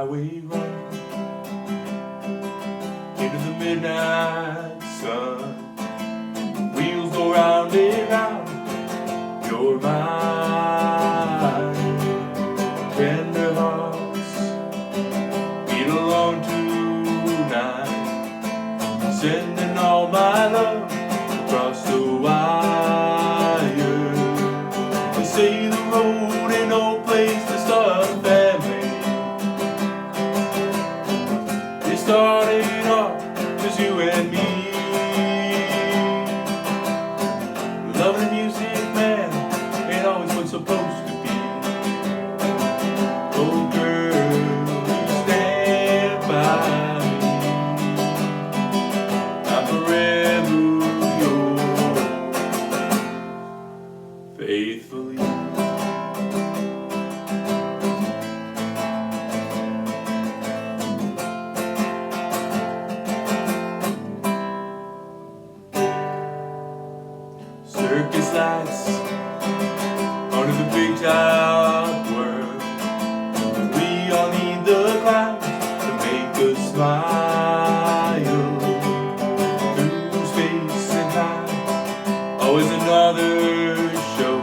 highway run into the midnight sun. Wheels go round and round, you're mine. Tender hearts beat along tonight, sending all my love across the wire. They say the road ain't no place to start a family. It started off just you and me. Loving music, man, ain't always what's supposed to be. Oh girl, you stand by me. I'm forever yours, faithfully. Circus lights under the big top world. We all need the clouds to make us smile. Through space and time, always another show.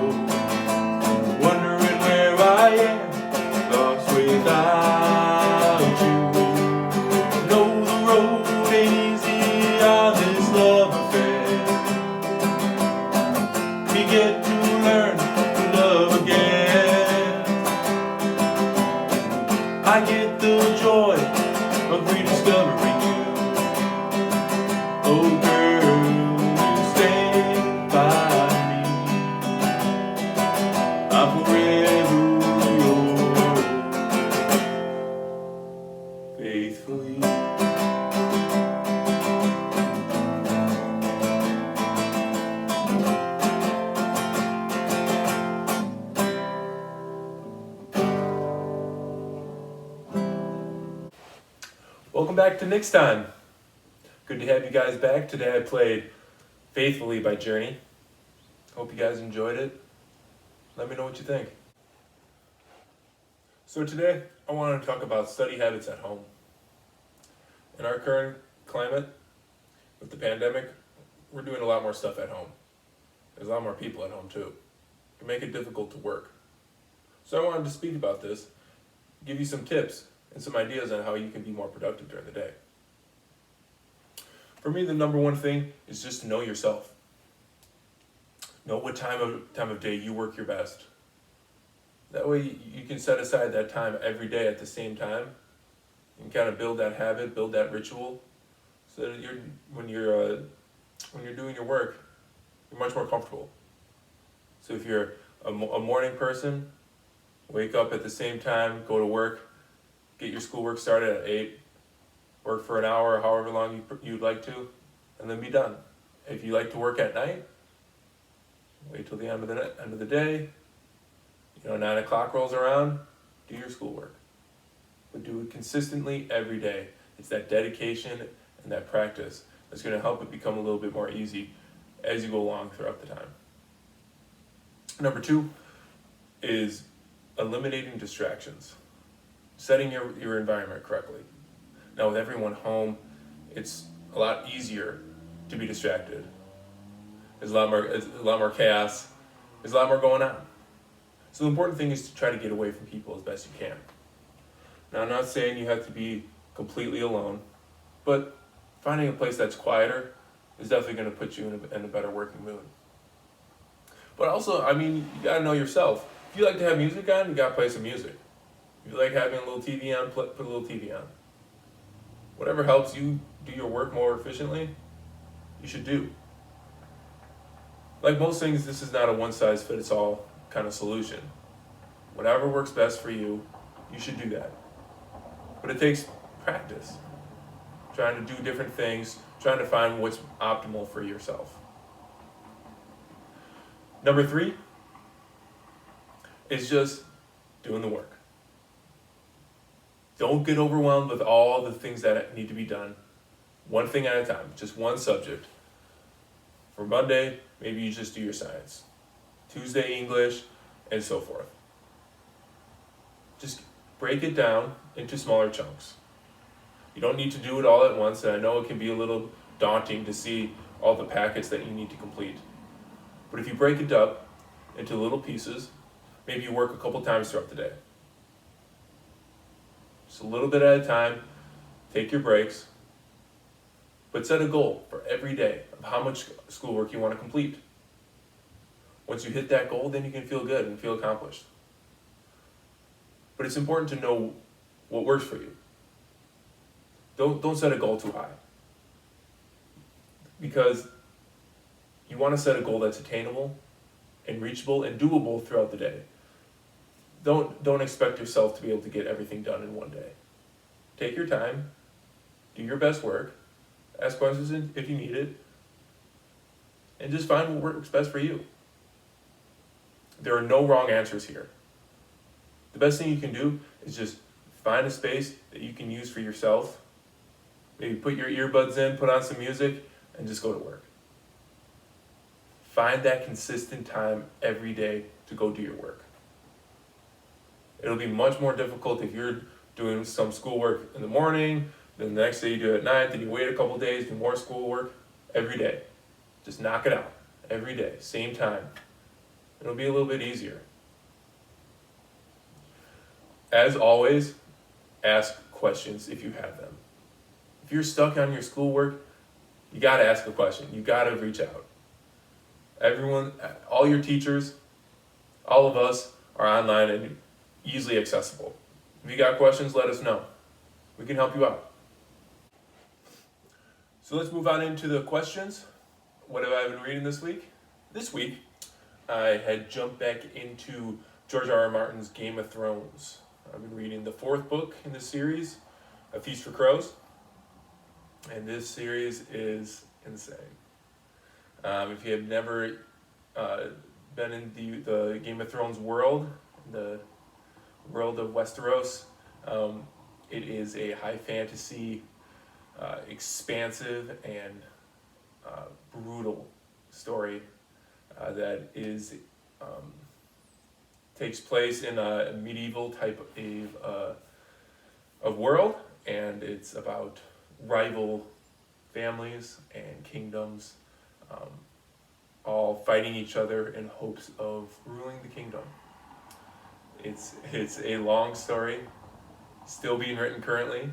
Wondering where I am, lost without you. Know the road ain't easy on this love affair. We get to learn to love again. I get the joy of rediscovering you. Oh girl, you stand by me. I'm forever yours, faithfully. Welcome back to Nick's Time. Good to have you guys back. Today I played Faithfully by Journey. Hope you guys enjoyed it. Let me know what you think. So today I want to talk about study habits at home. In our current climate, with the pandemic, we're doing a lot more stuff at home. There's a lot more people at home too. It can make it difficult to work. So I wanted to speak about this, give you some tips and some ideas on how you can be more productive during the day. For me, the number one thing is just to know yourself. Know what time of day you work your best. That way you can set aside that time every day at the same time and kind of build that habit, build that ritual, so that when you're doing your work, you're much more comfortable. So if you're a morning person, wake up at the same time, go to work, get your schoolwork started at 8, work for an hour or however long you'd like to, and then be done. If you like to work at night, wait till the end of the day. 9 o'clock rolls around, do your schoolwork. But do it consistently every day. It's that dedication and that practice that's going to help it become a little bit more easy as you go along throughout the time. Number 2 is eliminating distractions. Setting your environment correctly. Now with everyone home, it's a lot easier to be distracted. There's a lot more chaos. There's a lot more going on. So the important thing is to try to get away from people as best you can. Now I'm not saying you have to be completely alone, but finding a place that's quieter is definitely going to put you in a better working mood. But also, you gotta know yourself. If you like to have music on, you gotta play some music. If you like having a little TV on, put a little TV on. Whatever helps you do your work more efficiently, you should do. Like most things, this is not a one-size-fits-all kind of solution. Whatever works best for you, you should do that. But it takes practice. Trying to do different things, trying to find what's optimal for yourself. Number 3 is just doing the work. Don't get overwhelmed with all the things that need to be done. One thing at a time, just one subject. For Monday, maybe you just do your science. Tuesday, English, and so forth. Just break it down into smaller chunks. You don't need to do it all at once, and I know it can be a little daunting to see all the packets that you need to complete. But if you break it up into little pieces, maybe you work a couple times throughout the day. Just a little bit at a time, take your breaks, but set a goal for every day of how much schoolwork you want to complete. Once you hit that goal, then you can feel good and feel accomplished. But it's important to know what works for you. Don't set a goal too high, because you want to set a goal that's attainable and reachable and doable throughout the day. Don't expect yourself to be able to get everything done in one day. Take your time, do your best work, ask questions if you need it, and just find what works best for you. There are no wrong answers here. The best thing you can do is just find a space that you can use for yourself. Maybe put your earbuds in, put on some music, and just go to work. Find that consistent time every day to go do your work. It'll be much more difficult if you're doing some schoolwork in the morning, then the next day you do it at night, then you wait a couple days, do more schoolwork every day. Just knock it out every day, same time. It'll be a little bit easier. As always, ask questions if you have them. If you're stuck on your schoolwork, you gotta ask a question. You gotta reach out. Everyone, all your teachers, all of us are online and easily accessible. If you got questions, let us know. We can help you out. So let's move on into the questions. What have I been reading this week? This week, I had jumped back into George R. R. Martin's Game of Thrones. I've been reading the 4th book in the series, A Feast for Crows. And this series is insane. If you have never been in the Game of Thrones world, the world of Westeros, it is a high fantasy, expansive and brutal story that is takes place in a medieval type of world, and it's about rival families and kingdoms all fighting each other in hopes of ruling the kingdom. It's a long story, still being written currently.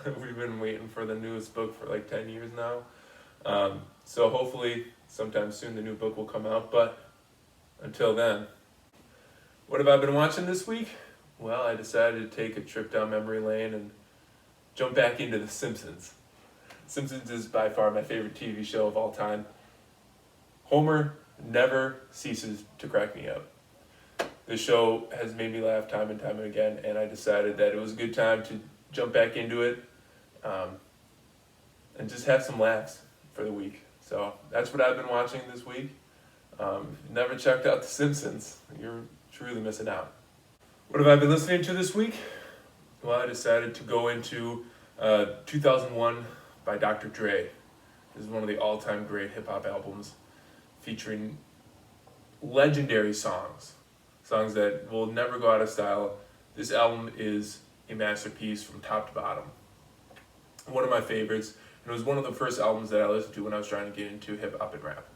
We've been waiting for the newest book for like 10 years now. So hopefully sometime soon the new book will come out, but until then. What have I been watching this week? Well, I decided to take a trip down memory lane and jump back into The Simpsons. Simpsons is by far my favorite TV show of all time. Homer never ceases to crack me up. The show has made me laugh time and time again, and I decided that it was a good time to jump back into it and just have some laughs for the week. So that's what I've been watching this week. If you've never checked out The Simpsons, you're truly missing out. What have I been listening to this week? Well, I decided to go into 2001 by Dr. Dre. This is one of the all-time great hip-hop albums, featuring legendary songs that will never go out of style. This album is a masterpiece from top to bottom. One of my favorites, and it was one of the first albums that I listened to when I was trying to get into hip-hop and rap.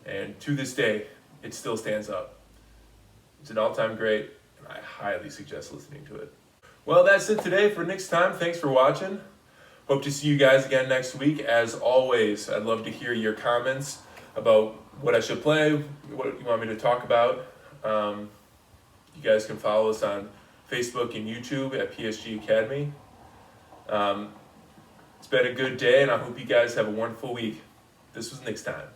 And to this day, it still stands up. It's an all-time great, and I highly suggest listening to it. Well, that's it today for next time. Thanks for watching. Hope to see you guys again next week. As always, I'd love to hear your comments about what I should play, what you want me to talk about. You guys can follow us on Facebook and YouTube at PSG Academy. It's been a good day, and I hope you guys have a wonderful week. This was Next Time.